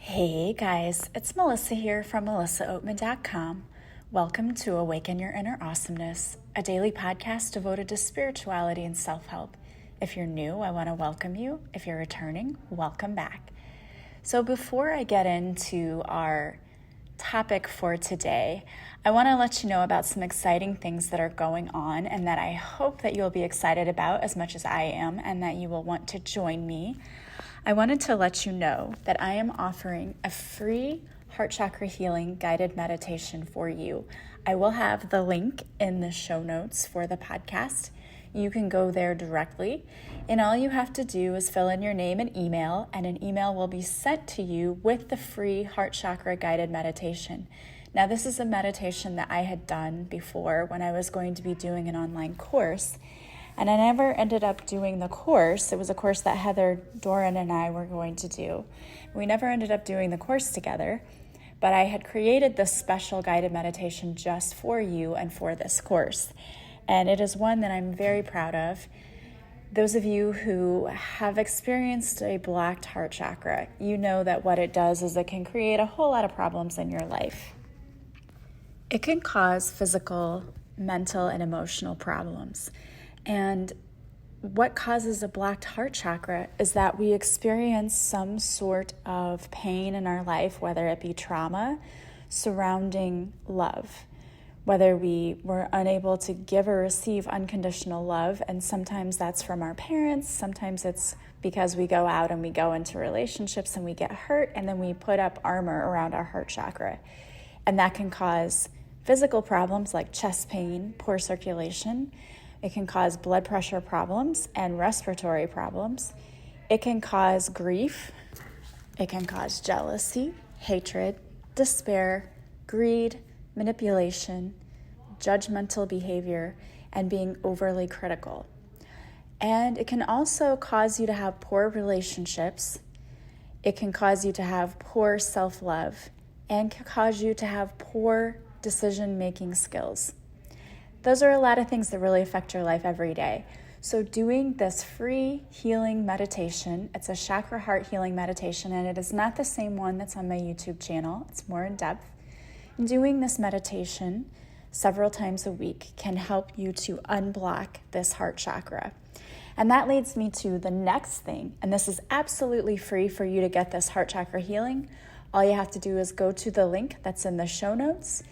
Hey guys, it's Melissa here from melissaoatman.com. Welcome to Awaken Your Inner Awesomeness, a daily podcast devoted to spirituality and self-help. If you're new, I want to welcome you. If you're returning, welcome back. So before I get into our topic for today, I want to let you know about some exciting things that are going on and that I hope that you'll be excited about as much as I am and that you will want to join me. I wanted to let you know that I am offering a free heart chakra healing guided meditation for you. I will have the link in the show notes for the podcast. You can go there directly, and all you have to do is fill in your name and an email will be sent to you with the free heart chakra guided meditation. Now, this is a meditation that I had done before when I was going to be doing an online course, and I never ended up doing the course. It was a course that Heather Doran and I were going to do. We never ended up doing the course together, but I had created this special guided meditation just for you and for this course. And it is one that I'm very proud of. Those of you who have experienced a blocked heart chakra, you know that what it does is it can create a whole lot of problems in your life. It can cause physical, mental, and emotional problems. And what causes a blocked heart chakra is that we experience some sort of pain in our life, whether it be trauma surrounding love, whether we were unable to give or receive unconditional love, and sometimes that's from our parents, sometimes it's because we go out and we go into relationships and we get hurt, and then we put up armor around our heart chakra. And that can cause physical problems like chest pain, poor circulation. It can cause blood pressure problems and respiratory problems. It can cause grief. It can cause jealousy, hatred, despair, greed, manipulation, judgmental behavior, and being overly critical. And it can also cause you to have poor relationships. It can cause you to have poor self-love and can cause you to have poor decision-making skills. Those are a lot of things that really affect your life every day. So doing this free healing meditation, it's a chakra heart healing meditation, and it is not the same one that's on my YouTube channel. It's more in depth. Doing this meditation several times a week can help you to unblock this heart chakra. And that leads me to the next thing, and this is absolutely free for you to get this heart chakra healing. All you have to do is go to the link that's in the show notes,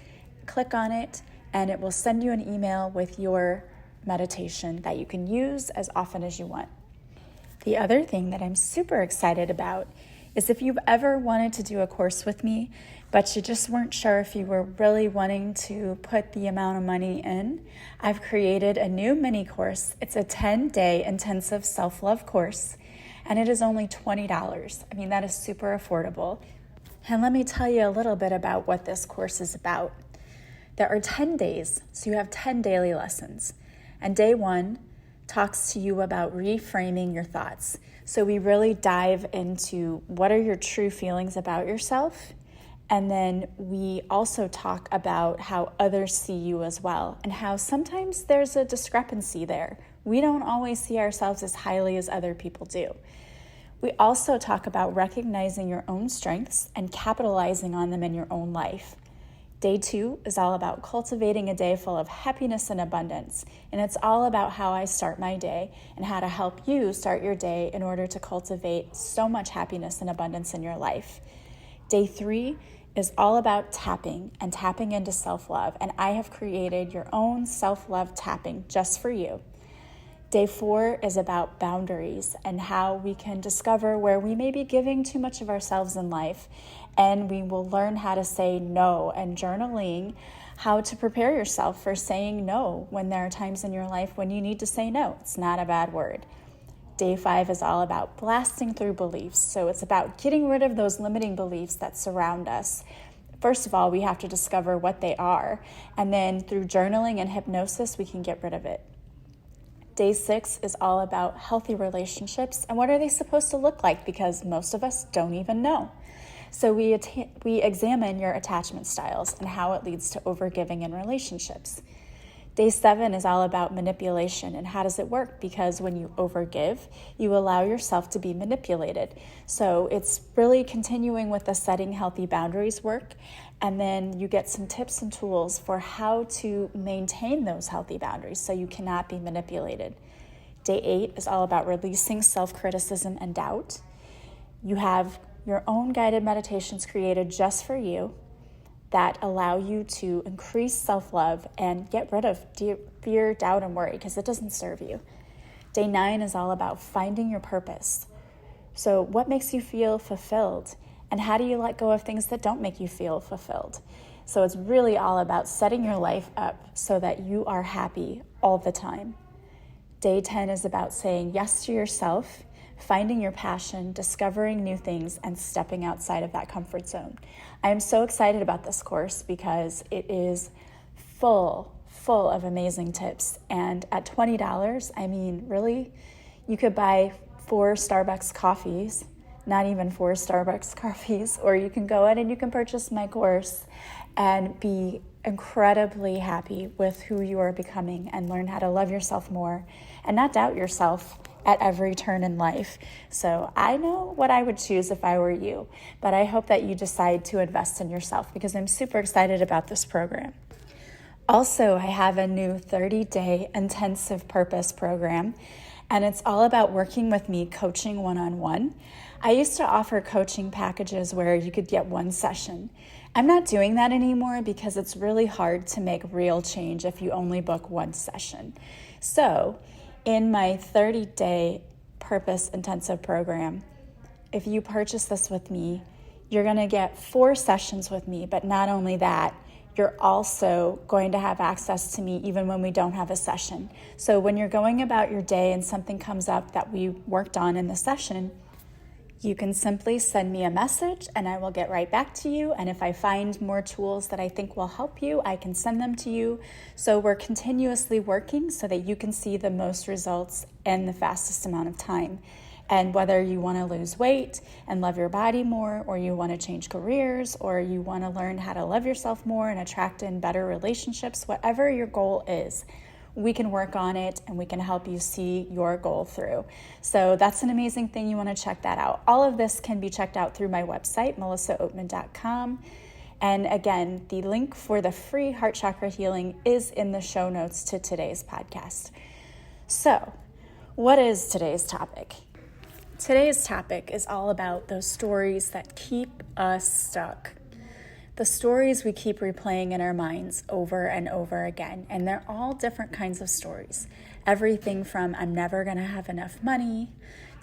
click on it, and it will send you an email with your meditation that you can use as often as you want. The other thing that I'm super excited about is if you've ever wanted to do a course with me, but you just weren't sure if you were really wanting to put the amount of money in, I've created a new mini course. It's a 10-day intensive self-love course, and it is only $20. I mean, that is super affordable. And let me tell you a little bit about what this course is about. There are 10 days, so you have 10 daily lessons. And day 1 talks to you about reframing your thoughts. So we really dive into what are your true feelings about yourself. And then we also talk about how others see you as well and how sometimes there's a discrepancy there. We don't always see ourselves as highly as other people do. We also talk about recognizing your own strengths and capitalizing on them in your own life. Day 2 is all about cultivating a day full of happiness and abundance, and it's all about how I start my day and how to help you start your day in order to cultivate so much happiness and abundance in your life. Day 3 is all about tapping and tapping into self-love, and I have created your own self-love tapping just for you. Day 4 is about boundaries and how we can discover where we may be giving too much of ourselves in life, and we will learn how to say no, and journaling how to prepare yourself for saying no when there are times in your life when you need to say no. It's not a bad word. Day 5 is all about blasting through beliefs. So it's about getting rid of those limiting beliefs that surround us. First of all, we have to discover what they are, and then through journaling and hypnosis, we can get rid of it. Day 6 is all about healthy relationships and what are they supposed to look like, because most of us don't even know. So we examine your attachment styles and how it leads to overgiving in relationships. Day 7 is all about manipulation. And how does it work? Because when you overgive, you allow yourself to be manipulated. So it's really continuing with the setting healthy boundaries work. And then you get some tips and tools for how to maintain those healthy boundaries so you cannot be manipulated. Day 8 is all about releasing self-criticism and doubt. You have your own guided meditations created just for you that allow you to increase self-love and get rid of fear, doubt, and worry because it doesn't serve you. Day 9 is all about finding your purpose. So what makes you feel fulfilled? And how do you let go of things that don't make you feel fulfilled? So it's really all about setting your life up so that you are happy all the time. Day 10 is about saying yes to yourself, finding your passion, discovering new things, and stepping outside of that comfort zone. I am so excited about this course because it is full of amazing tips. And at $20, I mean, really, you could buy 4 Starbucks coffees, not even 4 Starbucks coffees, or you can go in and you can purchase my course and be incredibly happy with who you are becoming and learn how to love yourself more and not doubt yourself at every turn in life. So I know what I would choose if I were you, but I hope that you decide to invest in yourself because I'm super excited about this program. Also, I have a new 30-day intensive purpose program, and it's all about working with me, coaching one-on-one. I used to offer coaching packages where you could get 1 session. I'm not doing that anymore because it's really hard to make real change if you only book 1 session. So in my 30-day purpose intensive program, if you purchase this with me, you're going to get 4 sessions with me. But not only that, you're also going to have access to me even when we don't have a session. So when you're going about your day and something comes up that we worked on in the session, you can simply send me a message and I will get right back to you. And if I find more tools that I think will help you, I can send them to you. So we're continuously working so that you can see the most results in the fastest amount of time. And whether you want to lose weight and love your body more, or you want to change careers, or you want to learn how to love yourself more and attract in better relationships, whatever your goal is, we can work on it and we can help you see your goal through. So that's an amazing thing. You want to check that out. All of this can be checked out through my website, melissaoatman.com. And again, the link for the free heart chakra healing is in the show notes to today's podcast. So, what is today's topic? Today's topic is all about those stories that keep us stuck. The stories we keep replaying in our minds over and over again, and they're all different kinds of stories. Everything from I'm never going to have enough money,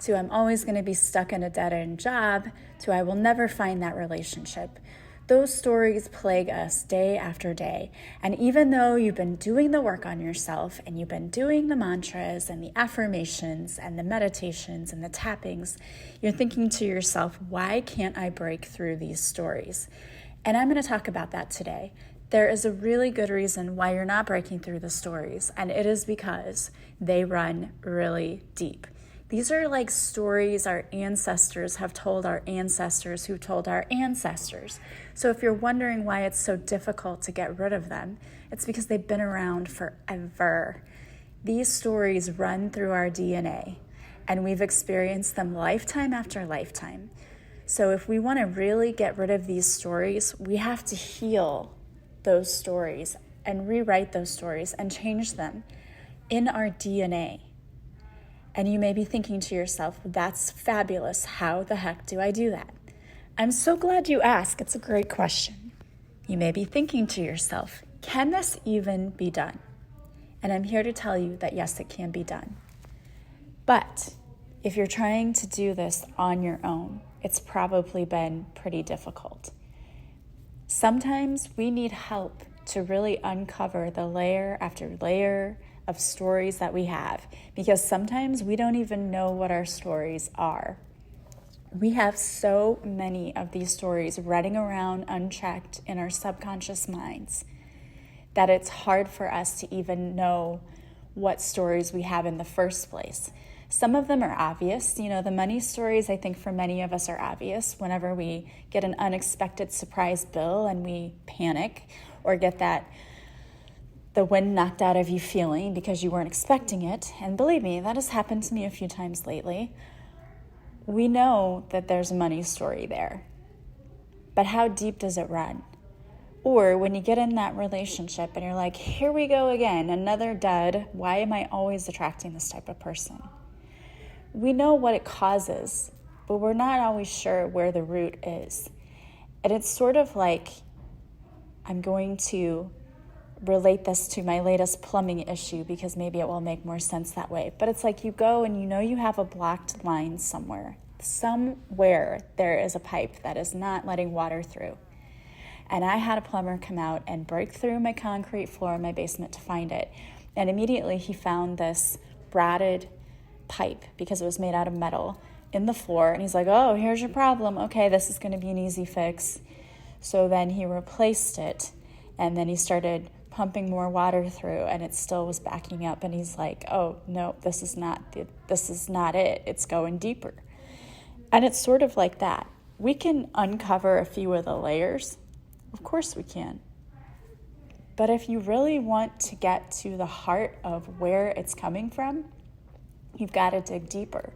to I'm always going to be stuck in a dead-end job, to I will never find that relationship. Those stories plague us day after day, and even though you've been doing the work on yourself, and you've been doing the mantras, and the affirmations, and the meditations, and the tappings, you're thinking to yourself, why can't I break through these stories? And I'm going to talk about that today. There is a really good reason why you're not breaking through the stories, and it is because they run really deep. These are like stories our ancestors have told our ancestors who told our ancestors. So if you're wondering why it's so difficult to get rid of them, it's because they've been around forever. These stories run through our DNA, and we've experienced them lifetime after lifetime. So if we want to really get rid of these stories, we have to heal those stories and rewrite those stories and change them in our DNA. And you may be thinking to yourself, that's fabulous. How the heck do I do that? I'm so glad you asked. It's a great question. You may be thinking to yourself, can this even be done? And I'm here to tell you that yes, it can be done. But if you're trying to do this on your own, it's probably been pretty difficult. Sometimes we need help to really uncover the layer after layer of stories that we have, because sometimes we don't even know what our stories are. We have so many of these stories running around unchecked in our subconscious minds that it's hard for us to even know what stories we have in the first place. Some of them are obvious. The money stories, I think for many of us are obvious. Whenever we get an unexpected surprise bill and we panic, or get that the wind knocked out of you feeling because you weren't expecting it. And believe me, that has happened to me a few times lately. We know that there's a money story there. But how deep does it run? Or when you get in that relationship and you're like, here we go again, another dud. Why am I always attracting this type of person? We know what it causes, but we're not always sure where the root is. And it's sort of like, I'm going to relate this to my latest plumbing issue because maybe it will make more sense that way. But it's like you go and you know you have a blocked line somewhere. Somewhere there is a pipe that is not letting water through. And I had a plumber come out and break through my concrete floor in my basement to find it. And immediately he found this rotted pipe, because it was made out of metal, in the floor. And he's like, oh, here's your problem. Okay, this is going to be an easy fix. So then he replaced it. And then he started pumping more water through, and it still was backing up. And he's like, oh, no, this is not it. It's going deeper. And it's sort of like that. We can uncover a few of the layers. Of course we can. But if you really want to get to the heart of where it's coming from, you've got to dig deeper.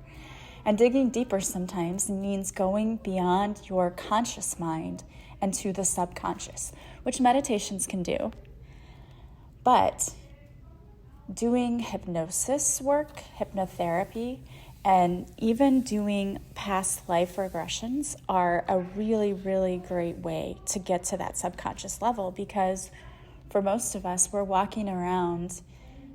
And digging deeper sometimes means going beyond your conscious mind and to the subconscious, which meditations can do. But doing hypnosis work, hypnotherapy, and even doing past life regressions are a really, really great way to get to that subconscious level, because for most of us, we're walking around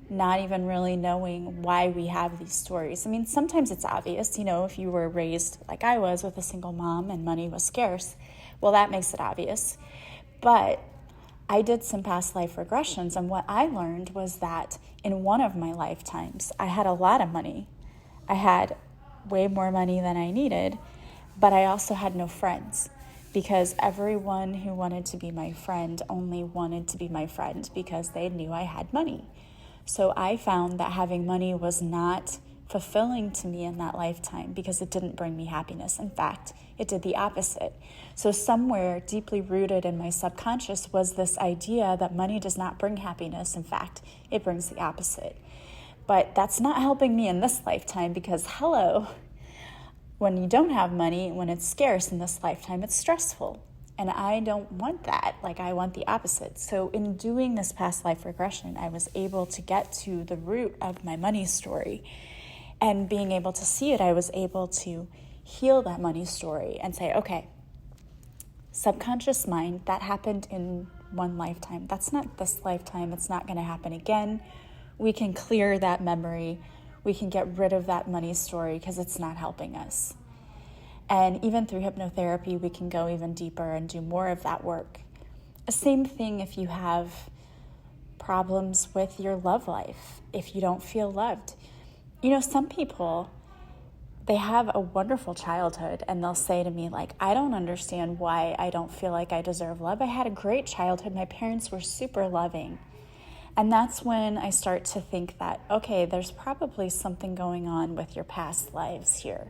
not even really knowing why we have these stories. I mean, sometimes it's obvious, if you were raised like I was with a single mom and money was scarce, well, that makes it obvious. But I did some past life regressions, and what I learned was that in one of my lifetimes, I had a lot of money. I had way more money than I needed, but I also had no friends, because everyone who wanted to be my friend only wanted to be my friend because they knew I had money. So I found that having money was not fulfilling to me in that lifetime because it didn't bring me happiness. In fact, it did the opposite. So somewhere deeply rooted in my subconscious was this idea that money does not bring happiness. In fact, it brings the opposite. But that's not helping me in this lifetime, because when you don't have money, when it's scarce in this lifetime, it's stressful. And I don't want that. I want the opposite. So in doing this past life regression, I was able to get to the root of my money story. And being able to see it, I was able to heal that money story and say, okay, subconscious mind, that happened in one lifetime. That's not this lifetime. It's not going to happen again. We can clear that memory. We can get rid of that money story because it's not helping us. And even through hypnotherapy, we can go even deeper and do more of that work. The same thing if you have problems with your love life, if you don't feel loved. Some people, they have a wonderful childhood, and they'll say to me, I don't understand why I don't feel like I deserve love. I had a great childhood. My parents were super loving. And that's when I start to think that, okay, there's probably something going on with your past lives here.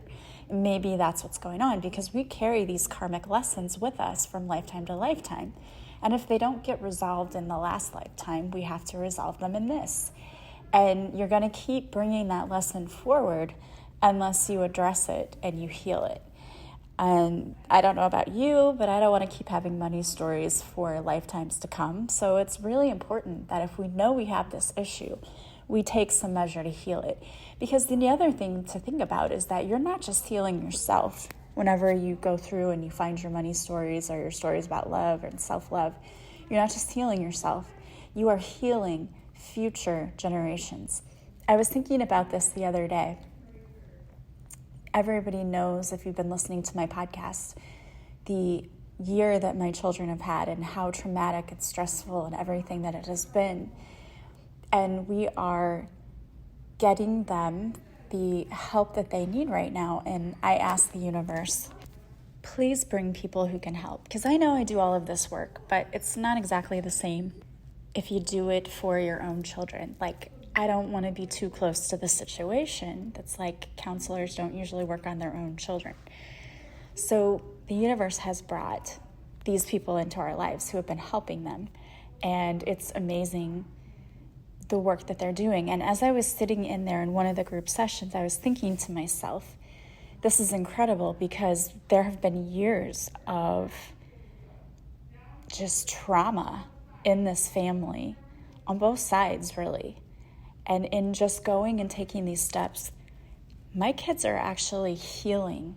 Maybe that's what's going on, because we carry these karmic lessons with us from lifetime to lifetime. And if they don't get resolved in the last lifetime, we have to resolve them in this. And you're going to keep bringing that lesson forward unless you address it and you heal it. And I don't know about you, but I don't want to keep having money stories for lifetimes to come. So it's really important that if we know we have this issue, we take some measure to heal it. Because the other thing to think about is that you're not just healing yourself whenever you go through and you find your money stories or your stories about love and self-love. You're not just healing yourself. You are healing future generations. I was thinking about this the other day. Everybody knows, if you've been listening to my podcast, the year that my children have had and how traumatic and stressful and everything that it has been. And we are getting them the help that they need right now. And I ask the universe, please bring people who can help. Because I know I do all of this work, but it's not exactly the same if you do it for your own children. I don't want to be too close to the situation. That's counselors don't usually work on their own children. So the universe has brought these people into our lives who have been helping them. And it's amazing the work that they're doing. And as I was sitting in there in one of the group sessions, I was thinking to myself, this is incredible, because there have been years of just trauma in this family on both sides, really. And in just going and taking these steps, my kids are actually healing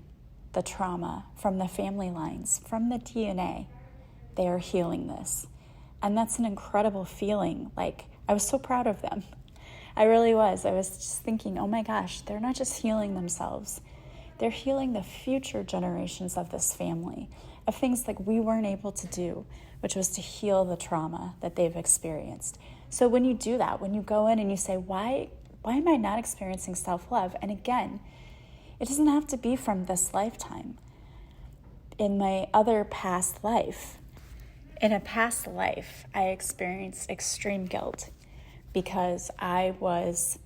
the trauma from the family lines, from the DNA. They are healing this. And that's an incredible feeling. Like, I was so proud of them. I really was. I was just thinking, oh my gosh, they're not just healing themselves. They're healing the future generations of this family, of things like we weren't able to do, which was to heal the trauma that they've experienced. So when you do that, when you go in and you say, why am I not experiencing self-love? And again, it doesn't have to be from this lifetime. In my other past life, in a past life, I experienced extreme guilt because I was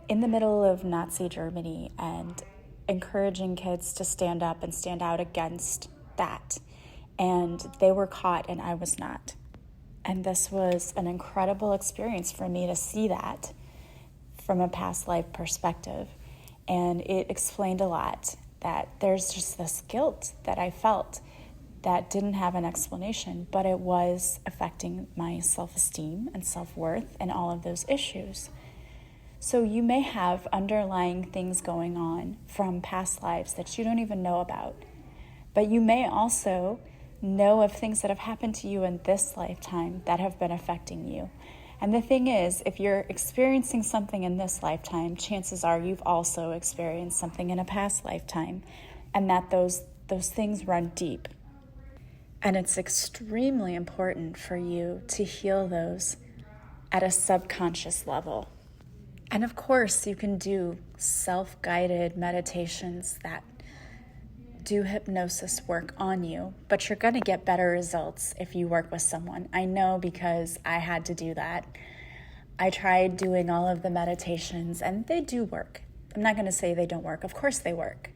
in the middle of Nazi Germany and encouraging kids to stand up and stand out against that. And they were caught and I was not. And this was an incredible experience for me to see that from a past life perspective. And it explained a lot, that there's just this guilt that I felt that didn't have an explanation, but it was affecting my self-esteem and self-worth and all of those issues. So you may have underlying things going on from past lives that you don't even know about, but you may also know of things that have happened to you in this lifetime that have been affecting you. And the thing is, if you're experiencing something in this lifetime, chances are you've also experienced something in a past lifetime, and that those things run deep. And it's extremely important for you to heal those at a subconscious level. And of course, you can do self-guided meditations that do hypnosis work on you, but you're going to get better results if you work with someone. I know, because I had to do that. I tried doing all of the meditations and they do work. I'm not going to say they don't work. Of course they work.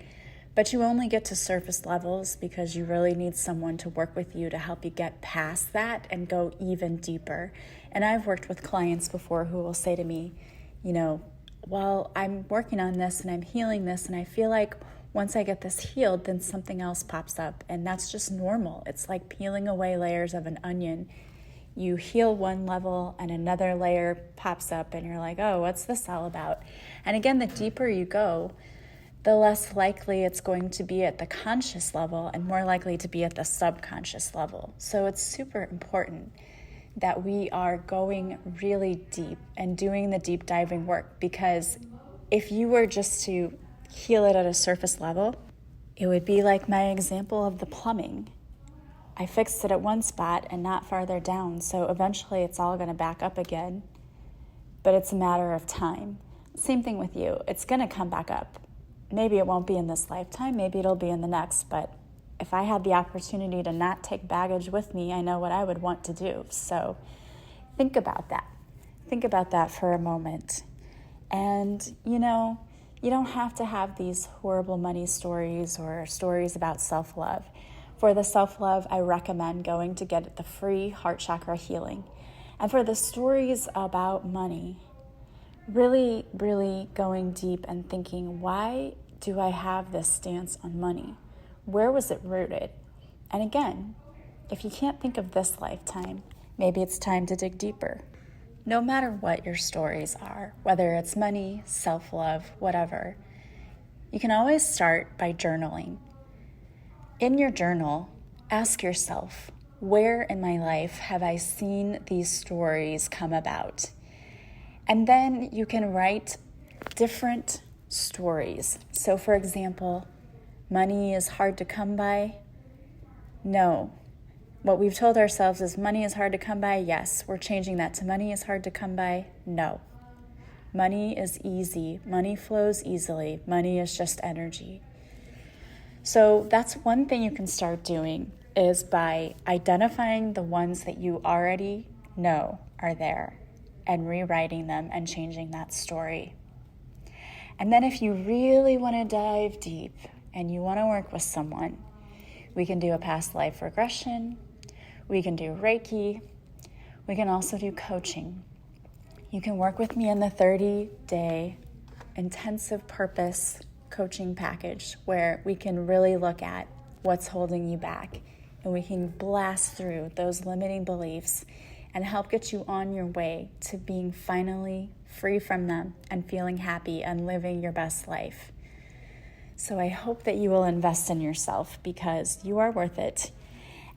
But you only get to surface levels because you really need someone to work with you to help you get past that and go even deeper. And I've worked with clients before who will say to me, well, I'm working on this and I'm healing this, and I feel like once I get this healed, then something else pops up. And that's just normal. It's like peeling away layers of an onion. You heal one level and another layer pops up and you're like, oh, what's this all about? And again, the deeper you go, the less likely it's going to be at the conscious level and more likely to be at the subconscious level. So it's super important that we are going really deep and doing the deep diving work, because if you were just to heal it at a surface level, it would be like my example of the plumbing. I fixed it at one spot and not farther down, so eventually it's all going to back up again, but it's a matter of time. Same thing with you. It's going to come back up. Maybe it won't be in this lifetime, maybe it'll be in the next, but if I had the opportunity to not take baggage with me, I know what I would want to do. So think about that. Think about that for a moment. And, you don't have to have these horrible money stories or stories about self-love. For the self-love, I recommend going to get the free heart chakra healing. And for the stories about money, really, really going deep and thinking, why do I have this stance on money? Where was it rooted? And again, if you can't think of this lifetime, maybe it's time to dig deeper. No matter what your stories are, whether it's money, self-love, whatever, you can always start by journaling. In your journal, ask yourself, where in my life have I seen these stories come about? And then you can write different stories. So for example, money is hard to come by? No. What we've told ourselves is money is hard to come by? Yes. We're changing that to money is hard to come by? No. Money is easy. Money flows easily. Money is just energy. So that's one thing you can start doing, is by identifying the ones that you already know are there and rewriting them and changing that story. And then if you really want to dive deep and you want to work with someone, we can do a past life regression, we can do Reiki, we can also do coaching. You can work with me in the 30-day intensive purpose coaching package where we can really look at what's holding you back and we can blast through those limiting beliefs and help get you on your way to being finally free from them and feeling happy and living your best life. So I hope that you will invest in yourself because you are worth it.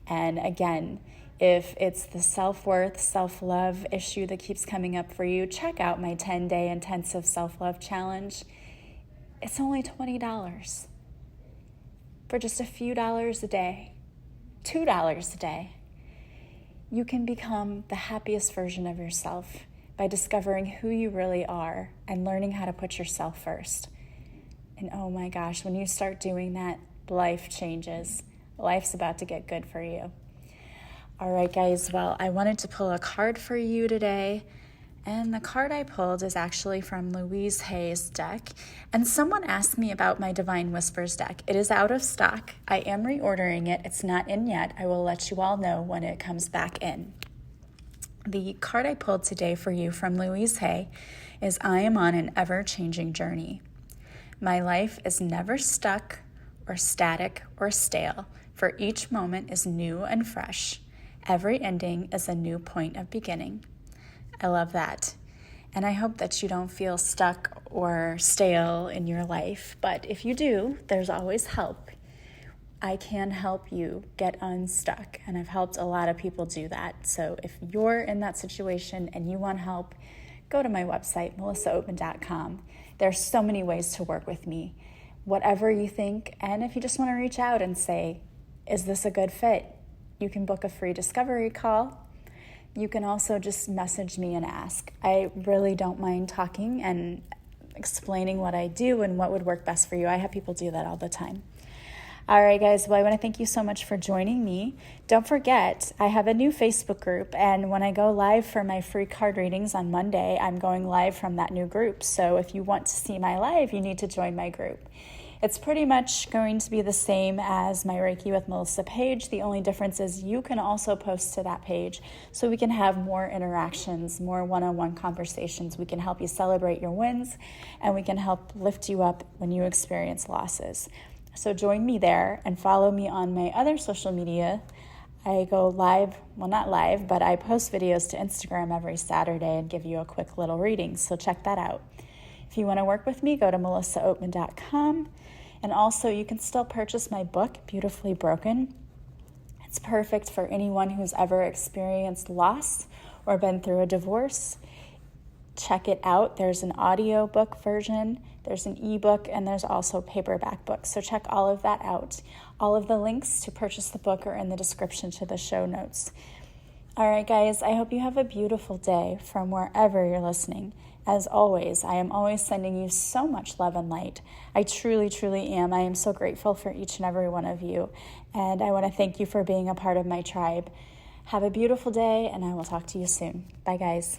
And again, if it's the self-worth, self-love issue that keeps coming up for you, check out my 10-day intensive self-love challenge. It's only $20 for just a few dollars a day, $2 a day. You can become the happiest version of yourself by discovering who you really are and learning how to put yourself first. And oh my gosh, when you start doing that, life changes. Life's about to get good for you. All right, guys, well, I wanted to pull a card for you today. And the card I pulled is actually from Louise Hay's deck. And someone asked me about my Divine Whispers deck. It is out of stock. I am reordering it. It's not in yet. I will let you all know when it comes back in. The card I pulled today for you from Louise Hay is I am on an ever-changing journey. My life is never stuck or static or stale, for each moment is new and fresh. Every ending is a new point of beginning. I love that. And I hope that you don't feel stuck or stale in your life. But if you do, there's always help. I can help you get unstuck. And I've helped a lot of people do that. So if you're in that situation and you want help, go to my website, melissaoatman.com. There's so many ways to work with me. Whatever you think. And if you just want to reach out and say, is this a good fit? You can book a free discovery call. You can also just message me and ask. I really don't mind talking and explaining what I do and what would work best for you. I have people do that all the time. All right, guys. Well, I want to thank you so much for joining me. Don't forget, I have a new Facebook group, and when I go live for my free card readings on Monday, I'm going live from that new group. So if you want to see my live, you need to join my group. It's pretty much going to be the same as my Reiki with Melissa page. The only difference is you can also post to that page so we can have more interactions, more one-on-one conversations. We can help you celebrate your wins, and we can help lift you up when you experience losses. So join me there and follow me on my other social media. I go live, well, not live, but I post videos to Instagram every Saturday and give you a quick little reading. So check that out. If you want to work with me, go to melissaoatman.com. And also, you can still purchase my book, Beautifully Broken. It's perfect for anyone who's ever experienced loss or been through a divorce. Check it out. There's an audio book version, there's an ebook, and there's also paperback books. So check all of that out. All of the links to purchase the book are in the description to the show notes. All right, guys, I hope you have a beautiful day from wherever you're listening. As always, I am always sending you so much love and light. I truly, truly am. I am so grateful for each and every one of you. And I want to thank you for being a part of my tribe. Have a beautiful day, and I will talk to you soon. Bye, guys.